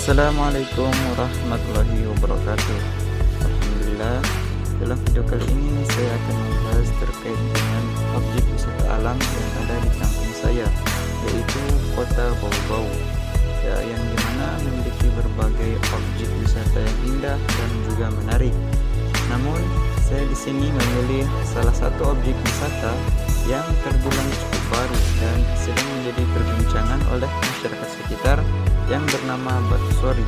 Assalamualaikum warahmatullahi wabarakatuh. Alhamdulillah, dalam video kali ini saya akan membahas terkait dengan objek wisata alam yang ada di kampung saya, yaitu Kota Bau-Bau, ya, yang dimana memiliki berbagai objek wisata yang indah dan juga menarik. Namun saya di sini memilih salah satu objek wisata yang terbilang cukup baru dan sedang menjadi perbincangan oleh masyarakat sekitar yang bernama Batu Sori.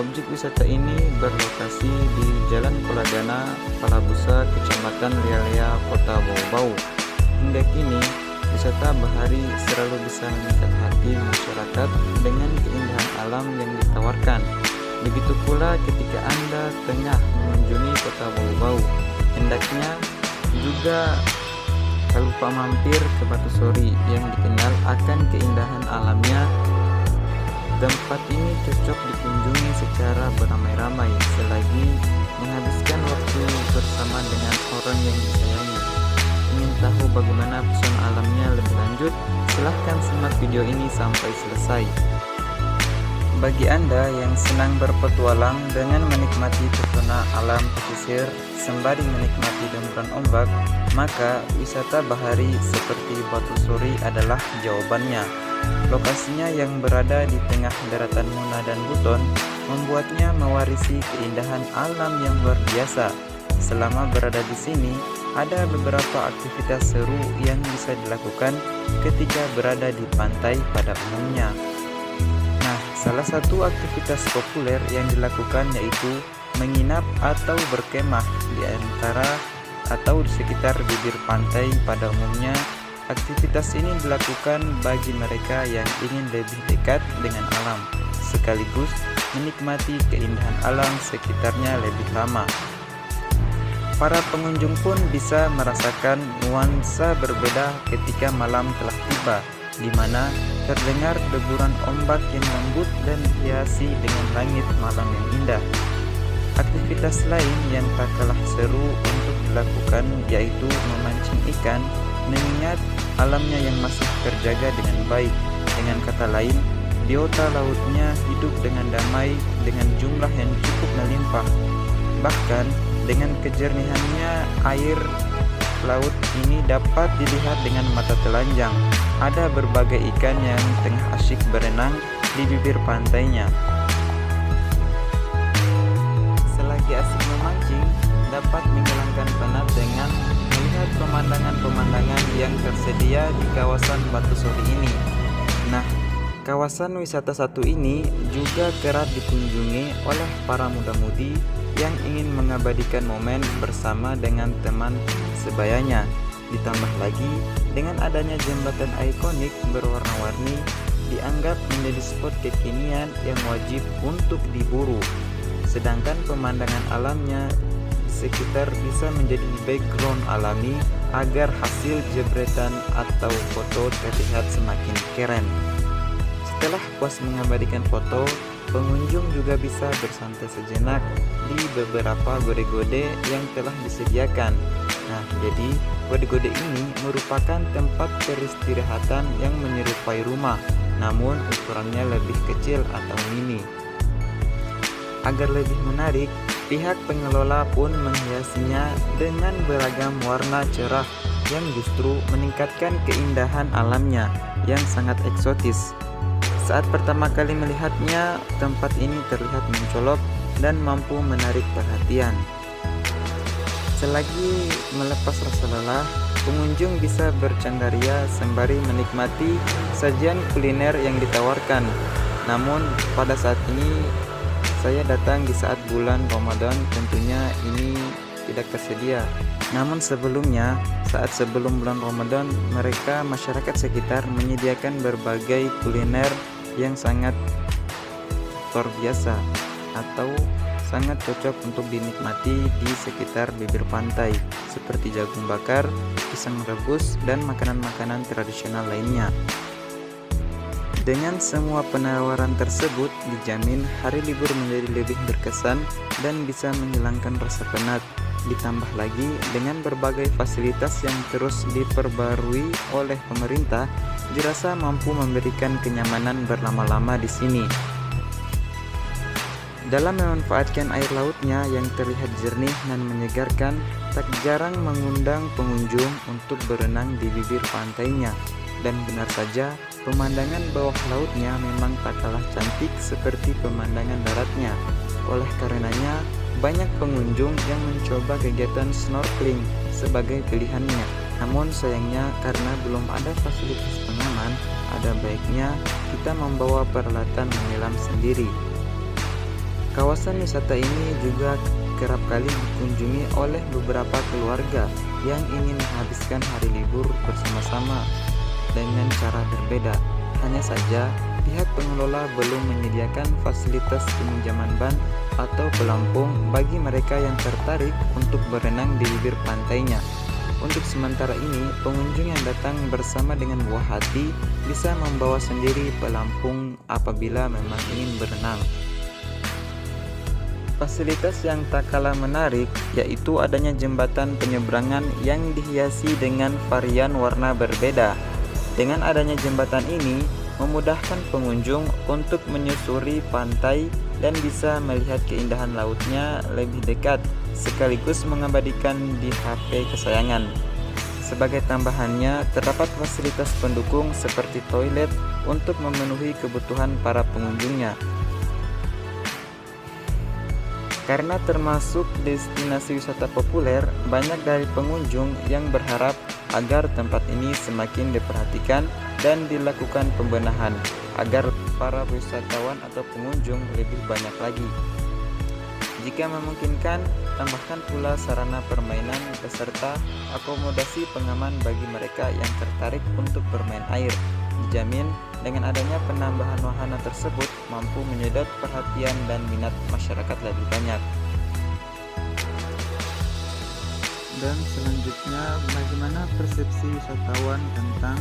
Objek wisata ini berlokasi di Jalan Koladana, Palabusa, Kecamatan Lialea, Kota Bau-Bau. Hingga kini, wisata bahari selalu bisa memikat hati masyarakat dengan keindahan alam yang ditawarkan. Begitu pula ketika Anda tengah mengunjungi Kota Bau-Bau, hendaknya juga tak lupa mampir ke Batu Sori yang dikenal akan keindahan alamnya. Tempat ini cocok dikunjungi secara beramai-ramai selagi menghabiskan waktu bersama dengan orang yang disayangi. Ingin tahu bagaimana pesona alamnya lebih lanjut? Silahkan simak video ini sampai selesai. Bagi Anda yang senang berpetualang dengan menikmati pesona alam pesisir sembari menikmati deburan ombak, maka wisata bahari seperti Batu Sori adalah jawabannya. Lokasinya yang berada di tengah daratan Muna dan Buton membuatnya mewarisi keindahan alam yang luar biasa. Selama berada di sini, ada beberapa aktivitas seru yang bisa dilakukan ketika berada di pantai pada umumnya. Nah, salah satu aktivitas populer yang dilakukan yaitu menginap atau berkemah di antara atau di sekitar bibir pantai pada umumnya. Aktivitas ini dilakukan bagi mereka yang ingin lebih dekat dengan alam, sekaligus menikmati keindahan alam sekitarnya lebih lama. Para pengunjung pun bisa merasakan nuansa berbeda ketika malam telah tiba, di mana terdengar deburan ombak yang lembut dan dihiasi dengan langit malam yang indah. Aktivitas lain yang tak kalah seru untuk dilakukan yaitu memancing ikan, mengingat alamnya yang masih terjaga dengan baik. Dengan kata lain, biota lautnya hidup dengan damai dengan jumlah yang cukup melimpah. Bahkan dengan kejernihannya, air laut ini dapat dilihat dengan mata telanjang. Ada berbagai ikan yang tengah asyik berenang di bibir pantainya. Selagi asik memancing, dapat menghilangkan penat dengan melihat pemandangan-pemandangan yang tersedia di kawasan Batu Sori ini. Nah, kawasan wisata satu ini juga kerap dikunjungi oleh para muda-mudi yang ingin mengabadikan momen bersama dengan teman sebayanya. Ditambah lagi, dengan adanya jembatan ikonik berwarna-warni, dianggap menjadi spot kekinian yang wajib untuk diburu. Sedangkan pemandangan alamnya sekitar bisa menjadi background alami agar hasil jebretan atau foto terlihat semakin keren. Setelah puas mengabadikan foto, pengunjung juga bisa bersantai sejenak di beberapa gode-gode yang telah disediakan. Nah, jadi gode-gode ini merupakan tempat peristirahatan yang menyerupai rumah, namun ukurannya lebih kecil atau mini. Agar lebih menarik, pihak pengelola pun menghiasinya dengan beragam warna cerah yang justru meningkatkan keindahan alamnya yang sangat eksotis. Saat pertama kali melihatnya, tempat ini terlihat mencolok dan mampu menarik perhatian. Selagi melepas rasa lelah, pengunjung bisa bercenggaria sembari menikmati sajian kuliner yang ditawarkan. Namun pada saat ini saya datang di saat bulan Ramadan, tentunya ini tidak tersedia. Namun sebelumnya, saat sebelum bulan Ramadan, masyarakat sekitar menyediakan berbagai kuliner yang sangat luar biasa atau sangat cocok untuk dinikmati di sekitar bibir pantai, seperti jagung bakar, pisang rebus, dan makanan-makanan tradisional lainnya. Dengan semua penawaran tersebut, dijamin hari libur menjadi lebih berkesan dan bisa menghilangkan rasa penat. Ditambah lagi dengan berbagai fasilitas yang terus diperbarui oleh pemerintah, dirasa mampu memberikan kenyamanan berlama-lama di sini. Dalam memanfaatkan air lautnya yang terlihat jernih dan menyegarkan, tak jarang mengundang pengunjung untuk berenang di bibir pantainya. Dan benar saja, pemandangan bawah lautnya memang tak kalah cantik seperti pemandangan daratnya. Oleh karenanya, banyak pengunjung yang mencoba kegiatan snorkeling sebagai pilihannya. Namun sayangnya karena belum ada fasilitas pengaman, ada baiknya kita membawa peralatan menyelam sendiri. Kawasan wisata ini juga kerap kali dikunjungi oleh beberapa keluarga yang ingin menghabiskan hari libur bersama-sama dengan cara berbeda. Hanya saja, pihak pengelola belum menyediakan fasilitas peminjaman ban atau pelampung bagi mereka yang tertarik untuk berenang di bibir pantainya. Untuk sementara ini, pengunjung yang datang bersama dengan buah hati bisa membawa sendiri pelampung apabila memang ingin berenang. Fasilitas yang tak kalah menarik yaitu adanya jembatan penyeberangan yang dihiasi dengan varian warna berbeda. Dengan adanya jembatan ini, memudahkan pengunjung untuk menyusuri pantai dan bisa melihat keindahan lautnya lebih dekat, sekaligus mengabadikan di HP kesayangan. Sebagai tambahannya, terdapat fasilitas pendukung seperti toilet untuk memenuhi kebutuhan para pengunjungnya. Karena termasuk destinasi wisata populer, banyak dari pengunjung yang berharap agar tempat ini semakin diperhatikan dan dilakukan pembenahan agar para wisatawan atau pengunjung lebih banyak lagi. Jika memungkinkan, tambahkan pula sarana permainan beserta akomodasi pengaman bagi mereka yang tertarik untuk bermain air. Dijamin dengan adanya penambahan wahana tersebut mampu menyedot perhatian dan minat masyarakat lebih banyak. Dan selanjutnya, bagaimana persepsi wisatawan tentang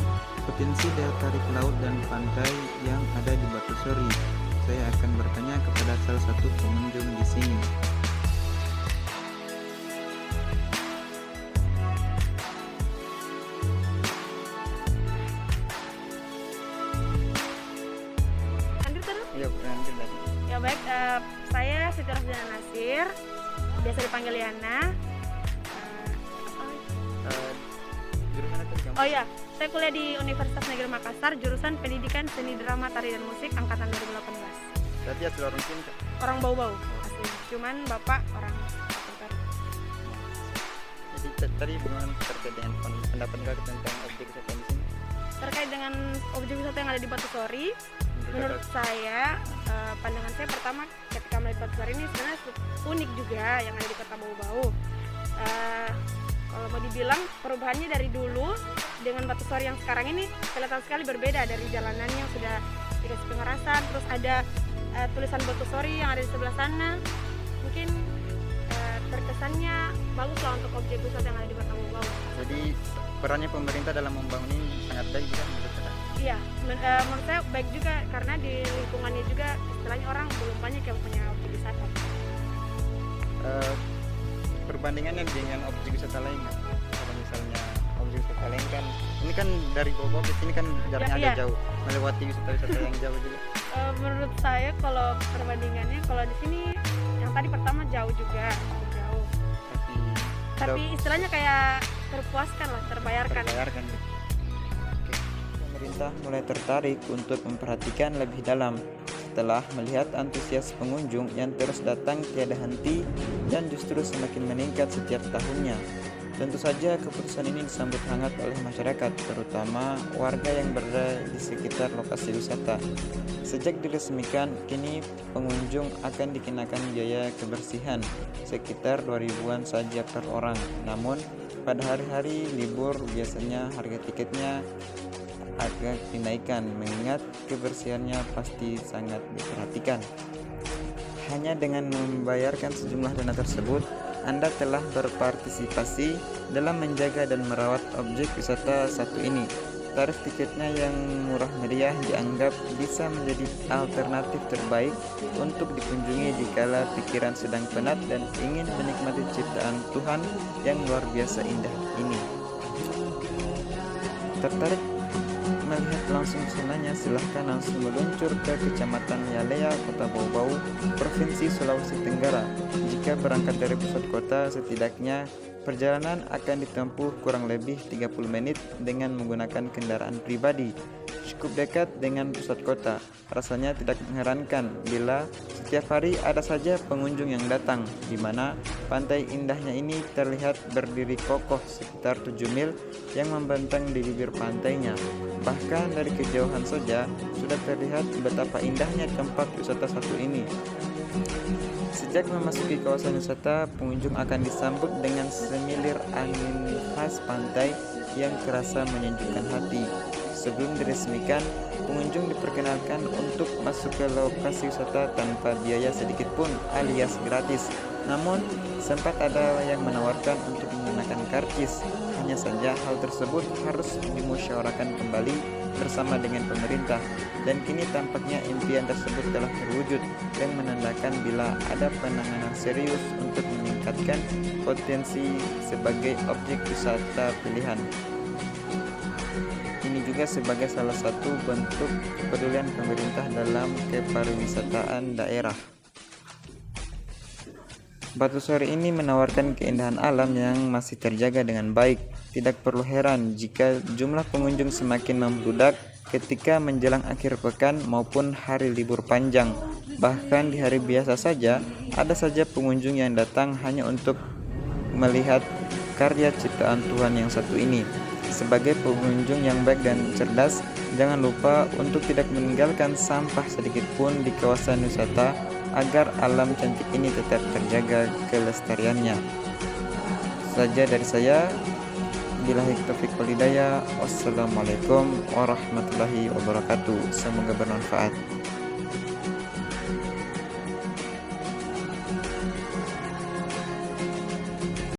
potensi daya tarik laut dan pantai yang ada di Batu Sori? Saya akan bertanya kepada salah satu pengunjung di sini. Ya baik, saya Siti Rosdana Nasir, biasa dipanggil Yana. Oh ya, saya kuliah di Universitas Negeri Makassar, jurusan Pendidikan Seni Drama Tari dan Musik angkatan 2018. Berarti asli orang sini, Kak? Orang Bau-Bau, asli. Cuman bapak orang Tari. Jadi tadi bagaimana terkait dengan pendapat Kak tentang objek wisata di sini? Terkait dengan objek wisata yang ada di Batu Sori, menurut saya, pandangan saya pertama ketika melihat Batu Sori ini sebenarnya unik juga yang ada di Kota Bau-Bau. Kalau mau dibilang perubahannya dari dulu dengan Batu Sori yang sekarang ini kelihatan sekali berbeda, dari jalanannya yang sudah dikasih pengerasan, terus ada tulisan Batu Sori yang ada di sebelah sana. Mungkin terkesannya bagus lah untuk objek wisata yang ada di Kota Bau-Bau. Jadi perannya pemerintah dalam membangun ini sangat baik juga menurut Anda? Iya, menurut saya baik juga karena di lingkungannya juga istilahnya orang belum banyak yang punya objek wisata. Perbandingannya dengan objek wisata lain, kalau misalnya objek wisata lain kan ini kan dari Bogor ke sini kan jaraknya agak jauh, melewati wisata-wisata yang jauh juga. Menurut saya kalau perbandingannya, kalau di sini yang tadi pertama jauh juga, jauh. Tapi istilahnya kayak terpuaskan lah, terbayarkan. Oke. Pemerintah mulai tertarik untuk memperhatikan lebih dalam setelah melihat antusias pengunjung yang terus datang tiada henti dan justru semakin meningkat setiap tahunnya. Tentu saja keputusan ini disambut hangat oleh masyarakat, terutama warga yang berada di sekitar lokasi wisata. Sejak diresmikan, kini pengunjung akan dikenakan biaya kebersihan sekitar 2.000-an saja per orang. Namun, pada hari-hari libur biasanya harga tiketnya agak dinaikkan mengingat kebersihannya pasti sangat diperhatikan. Hanya dengan membayarkan sejumlah dana tersebut, Anda telah berpartisipasi dalam menjaga dan merawat objek wisata satu ini. Tarif tiketnya yang murah meriah dianggap bisa menjadi alternatif terbaik untuk dikunjungi dikala pikiran sedang penat dan ingin menikmati ciptaan Tuhan yang luar biasa indah ini. Tertarik melihat langsung pesonanya, silahkan langsung meluncur ke Kecamatan Yalea, Kota Bau-Bau, Provinsi Sulawesi Tenggara. Jika berangkat dari pusat kota, setidaknya perjalanan akan ditempuh kurang lebih 30 menit dengan menggunakan kendaraan pribadi. Cukup dekat dengan pusat kota. Rasanya tidak mengherankan bila setiap hari ada saja pengunjung yang datang, di mana pantai indahnya ini terlihat berdiri kokoh sekitar 7 mil yang membentang di bibir pantainya. Bahkan dari kejauhan saja sudah terlihat betapa indahnya tempat wisata satu ini. Sejak memasuki kawasan wisata, pengunjung akan disambut dengan semilir angin khas pantai yang terasa menyejukkan hati. Sebelum diresmikan, pengunjung diperkenalkan untuk masuk ke lokasi wisata tanpa biaya sedikit pun alias gratis. Namun, sempat ada yang menawarkan untuk menggunakan karcis. Hanya saja hal tersebut harus dimusyawarahkan kembali bersama dengan pemerintah. Dan kini tampaknya impian tersebut telah terwujud dan menandakan bila ada penanganan serius untuk meningkatkan potensi sebagai objek wisata pilihan. Ini juga sebagai salah satu bentuk kepedulian pemerintah dalam kepariwisataan daerah. Batu Sori ini menawarkan keindahan alam yang masih terjaga dengan baik. Tidak perlu heran jika jumlah pengunjung semakin membludak ketika menjelang akhir pekan maupun hari libur panjang. Bahkan di hari biasa saja, ada saja pengunjung yang datang hanya untuk melihat karya ciptaan Tuhan yang satu ini. Sebagai pengunjung yang baik dan cerdas, jangan lupa untuk tidak meninggalkan sampah sedikit pun di kawasan wisata agar alam cantik ini tetap terjaga kelestariannya. Saja dari saya, billahi taufiq wal hidayah. Wassalamualaikum warahmatullahi wabarakatuh. Semoga bermanfaat.